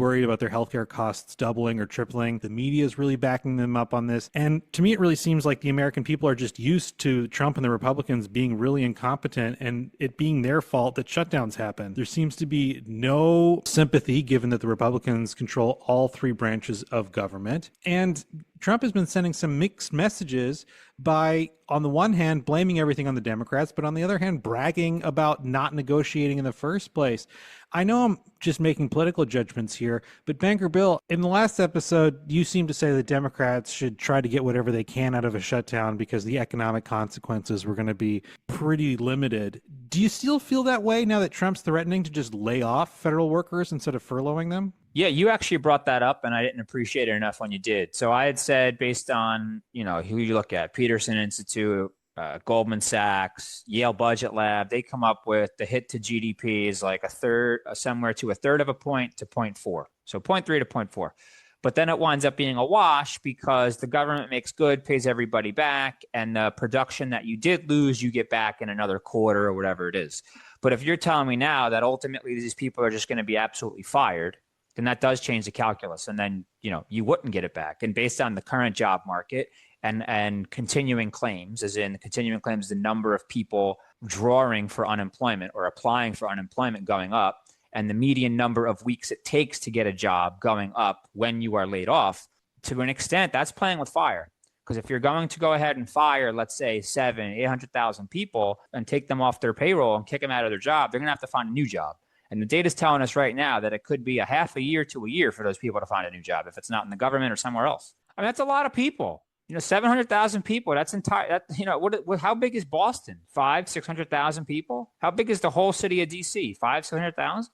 worried about their healthcare costs doubling or tripling. The media is really backing them up on this. And to me, it really seems like the American people are just used to Trump and the Republicans being really incompetent and it being their fault that shutdowns happen. There seems to be no sympathy given that the Republicans control all three branches of government. And Trump has been sending some mixed messages by, on the one hand, blaming everything on the Democrats, but on the other hand, bragging about not negotiating in the first place. I know I'm just making political judgments here, but Banker Bill, in the last episode, you seemed to say that Democrats should try to get whatever they can out of a shutdown because the economic consequences were going to be pretty limited. Do you still feel that way now that Trump's threatening to just lay off federal workers instead of furloughing them? Yeah, you actually brought that up, and I didn't appreciate it enough when you did. So I had said, based on who you look at, Peterson Institute, Goldman Sachs, Yale Budget Lab, they come up with the hit to GDP is like somewhere to a third of a point to 0.4. So 0.3 to 0.4. But then it winds up being a wash because the government makes good, pays everybody back, and the production that you did lose, you get back in another quarter or whatever it is. But if you're telling me now that ultimately these people are just going to be absolutely fired, then that does change the calculus. And then, you wouldn't get it back. And based on the current job market and continuing claims, as in continuing claims, the number of people drawing for unemployment or applying for unemployment going up, and the median number of weeks it takes to get a job going up when you are laid off, to an extent, that's playing with fire. Because if you're going to go ahead and fire, let's say 800,000 people and take them off their payroll and kick them out of their job, they're going to have to find a new job. And the data is telling us right now that it could be a half a year to a year for those people to find a new job if it's not in the government or somewhere else. I mean, that's a lot of people. 700,000 people. That's entire. How big is Boston? 600,000 people. How big is the whole city of DC? 600,000.